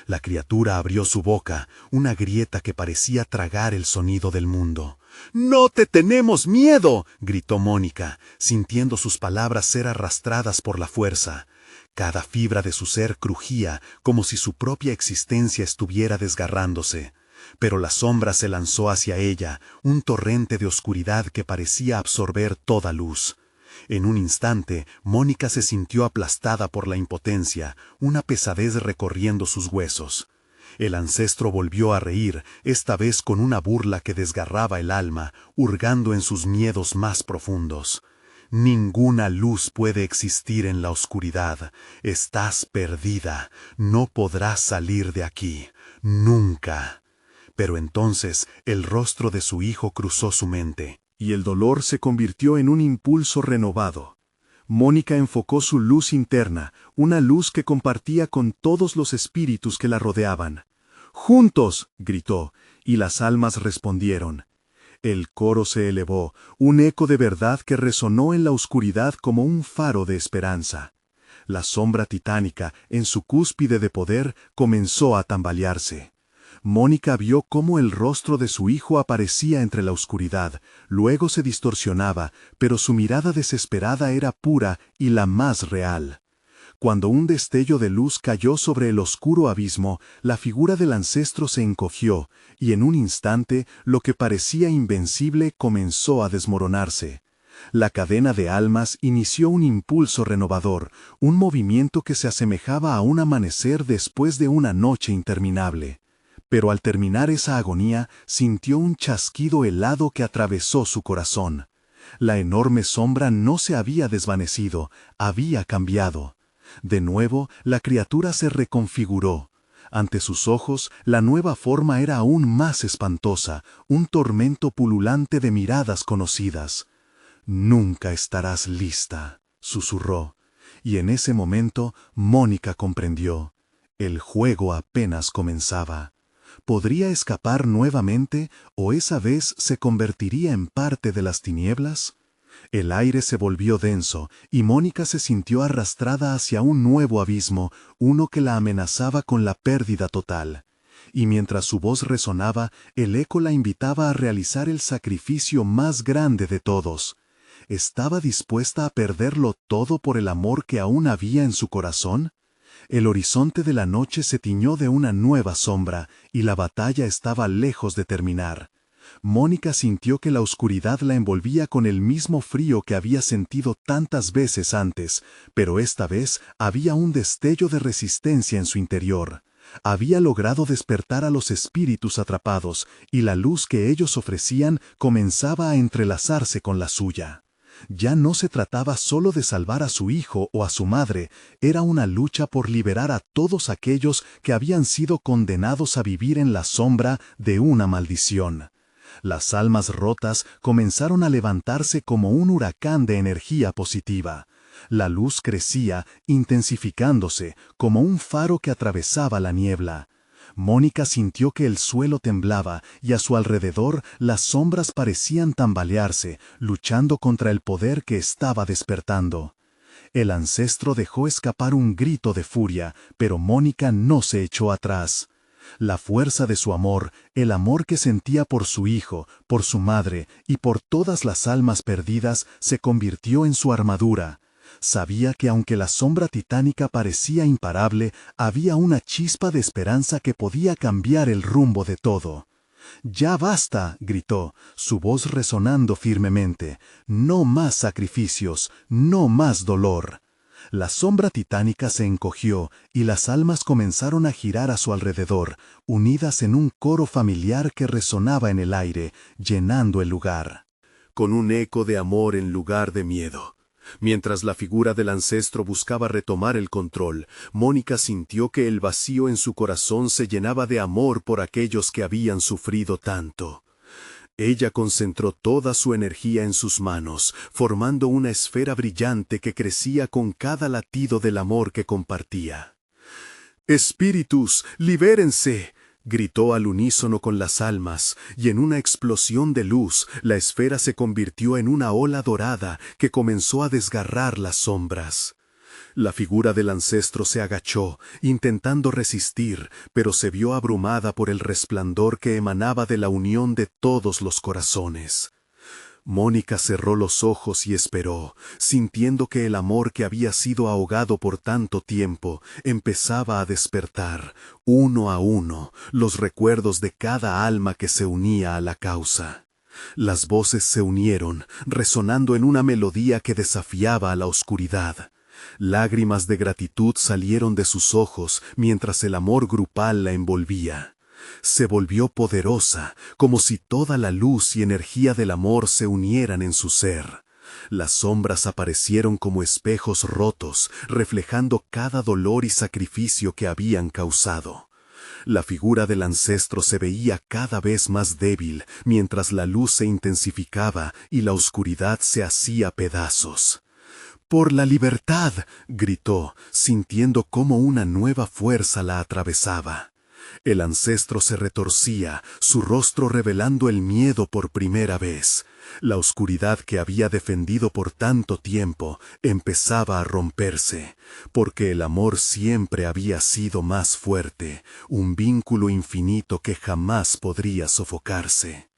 La criatura abrió su boca, una grieta que parecía tragar el sonido del mundo. «¡No te tenemos miedo!», gritó Mónica, sintiendo sus palabras ser arrastradas por la fuerza. Cada fibra de su ser crujía, como si su propia existencia estuviera desgarrándose. Pero la sombra se lanzó hacia ella, un torrente de oscuridad que parecía absorber toda luz. En un instante, Mónica se sintió aplastada por la impotencia, una pesadez recorriendo sus huesos. El ancestro volvió a reír, esta vez con una burla que desgarraba el alma, hurgando en sus miedos más profundos. «Ninguna luz puede existir en la oscuridad. Estás perdida. No podrás salir de aquí. Nunca». Pero entonces el rostro de su hijo cruzó su mente, y el dolor se convirtió en un impulso renovado. Mónica enfocó su luz interna, una luz que compartía con todos los espíritus que la rodeaban. «¡Juntos!», gritó, y las almas respondieron. El coro se elevó, un eco de verdad que resonó en la oscuridad como un faro de esperanza. La sombra titánica, en su cúspide de poder, comenzó a tambalearse. Mónica vio cómo el rostro de su hijo aparecía entre la oscuridad, luego se distorsionaba, pero su mirada desesperada era pura y la más real. Cuando un destello de luz cayó sobre el oscuro abismo, la figura del ancestro se encogió, y en un instante lo que parecía invencible comenzó a desmoronarse. La cadena de almas inició un impulso renovador, un movimiento que se asemejaba a un amanecer después de una noche interminable. Pero al terminar esa agonía, sintió un chasquido helado que atravesó su corazón. La enorme sombra no se había desvanecido, había cambiado. De nuevo, la criatura se reconfiguró. Ante sus ojos, la nueva forma era aún más espantosa, un tormento pululante de miradas conocidas. «Nunca estarás lista», susurró. Y en ese momento, Mónica comprendió. El juego apenas comenzaba. ¿Podría escapar nuevamente o esa vez se convertiría en parte de las tinieblas? El aire se volvió denso y Mónica se sintió arrastrada hacia un nuevo abismo, uno que la amenazaba con la pérdida total. Y mientras su voz resonaba, el eco la invitaba a realizar el sacrificio más grande de todos. ¿Estaba dispuesta a perderlo todo por el amor que aún había en su corazón? El horizonte de la noche se tiñó de una nueva sombra, y la batalla estaba lejos de terminar. Mónica sintió que la oscuridad la envolvía con el mismo frío que había sentido tantas veces antes, pero esta vez había un destello de resistencia en su interior. Había logrado despertar a los espíritus atrapados, y la luz que ellos ofrecían comenzaba a entrelazarse con la suya. Ya no se trataba solo de salvar a su hijo o a su madre, era una lucha por liberar a todos aquellos que habían sido condenados a vivir en la sombra de una maldición. Las almas rotas comenzaron a levantarse como un huracán de energía positiva. La luz crecía, intensificándose, como un faro que atravesaba la niebla. Mónica sintió que el suelo temblaba y a su alrededor las sombras parecían tambalearse, luchando contra el poder que estaba despertando. El ancestro dejó escapar un grito de furia, pero Mónica no se echó atrás. La fuerza de su amor, el amor que sentía por su hijo, por su madre y por todas las almas perdidas, se convirtió en su armadura. Sabía que aunque la sombra titánica parecía imparable, había una chispa de esperanza que podía cambiar el rumbo de todo. «¡Ya basta!», gritó, su voz resonando firmemente. «No más sacrificios, no más dolor». La sombra titánica se encogió y las almas comenzaron a girar a su alrededor, unidas en un coro familiar que resonaba en el aire, llenando el lugar. Con un eco de amor en lugar de miedo. Mientras la figura del ancestro buscaba retomar el control, Mónica sintió que el vacío en su corazón se llenaba de amor por aquellos que habían sufrido tanto. Ella concentró toda su energía en sus manos, formando una esfera brillante que crecía con cada latido del amor que compartía. «¡Espíritus, libérense!», gritó al unísono con las almas, y en una explosión de luz, la esfera se convirtió en una ola dorada que comenzó a desgarrar las sombras. La figura del ancestro se agachó, intentando resistir, pero se vio abrumada por el resplandor que emanaba de la unión de todos los corazones. Mónica cerró los ojos y esperó, sintiendo que el amor que había sido ahogado por tanto tiempo empezaba a despertar, uno a uno, los recuerdos de cada alma que se unía a la causa. Las voces se unieron, resonando en una melodía que desafiaba a la oscuridad. Lágrimas de gratitud salieron de sus ojos mientras el amor grupal la envolvía. Se volvió poderosa, como si toda la luz y energía del amor se unieran en su ser. Las sombras aparecieron como espejos rotos, reflejando cada dolor y sacrificio que habían causado. La figura del ancestro se veía cada vez más débil, mientras la luz se intensificaba y la oscuridad se hacía pedazos. «¡Por la libertad!», gritó, sintiendo cómo una nueva fuerza la atravesaba. El ancestro se retorcía, su rostro revelando el miedo por primera vez. La oscuridad que había defendido por tanto tiempo empezaba a romperse, porque el amor siempre había sido más fuerte, un vínculo infinito que jamás podría sofocarse.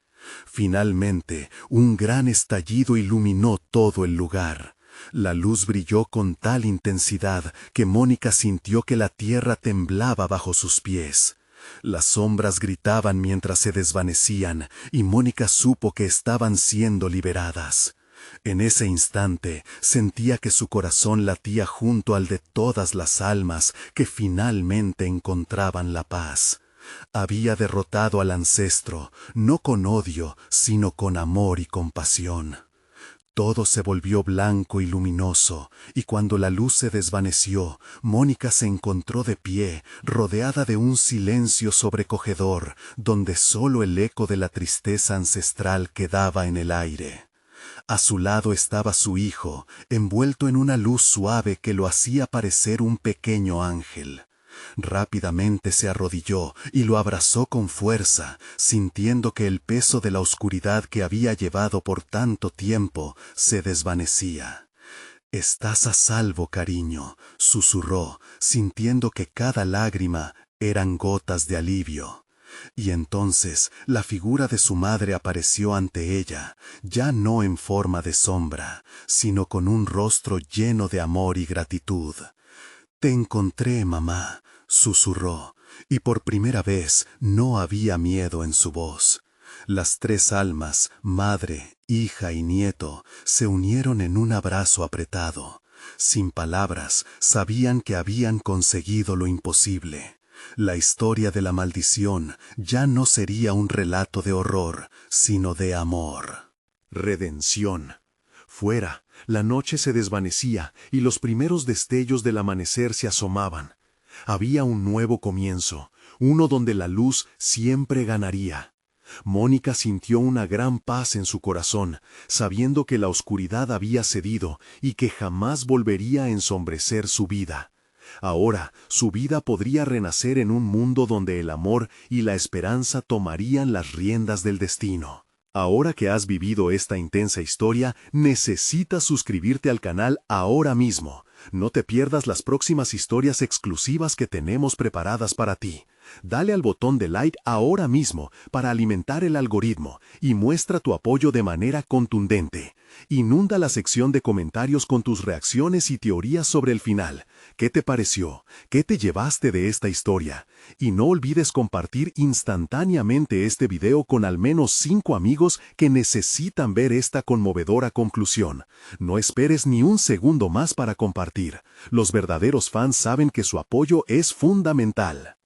Finalmente, un gran estallido iluminó todo el lugar. La luz brilló con tal intensidad que Mónica sintió que la tierra temblaba bajo sus pies. Las sombras gritaban mientras se desvanecían, y Mónica supo que estaban siendo liberadas. En ese instante sentía que su corazón latía junto al de todas las almas que finalmente encontraban la paz. Había derrotado al ancestro, no con odio, sino con amor y compasión. Todo se volvió blanco y luminoso, y cuando la luz se desvaneció, Mónica se encontró de pie, rodeada de un silencio sobrecogedor, donde solo el eco de la tristeza ancestral quedaba en el aire. A su lado estaba su hijo, envuelto en una luz suave que lo hacía parecer un pequeño ángel. Rápidamente se arrodilló y lo abrazó con fuerza, sintiendo que el peso de la oscuridad que había llevado por tanto tiempo se desvanecía. «Estás a salvo, cariño», susurró, sintiendo que cada lágrima eran gotas de alivio. Y entonces la figura de su madre apareció ante ella, ya no en forma de sombra, sino con un rostro lleno de amor y gratitud. «Te encontré, mamá», susurró, y por primera vez no había miedo en su voz. Las tres almas, madre, hija y nieto, se unieron en un abrazo apretado. Sin palabras, sabían que habían conseguido lo imposible. La historia de la maldición ya no sería un relato de horror, sino de amor. Redención. Fuera, la noche se desvanecía y los primeros destellos del amanecer se asomaban. Había un nuevo comienzo, uno donde la luz siempre ganaría. Mónica sintió una gran paz en su corazón, sabiendo que la oscuridad había cedido y que jamás volvería a ensombrecer su vida. Ahora, su vida podría renacer en un mundo donde el amor y la esperanza tomarían las riendas del destino. Ahora que has vivido esta intensa historia, necesitas suscribirte al canal ahora mismo. No te pierdas las próximas historias exclusivas que tenemos preparadas para ti. Dale al botón de like ahora mismo para alimentar el algoritmo y muestra tu apoyo de manera contundente. Inunda la sección de comentarios con tus reacciones y teorías sobre el final. ¿Qué te pareció? ¿Qué te llevaste de esta historia? Y no olvides compartir instantáneamente este video con al menos 5 amigos que necesitan ver esta conmovedora conclusión. No esperes ni un segundo más para compartir. Los verdaderos fans saben que su apoyo es fundamental.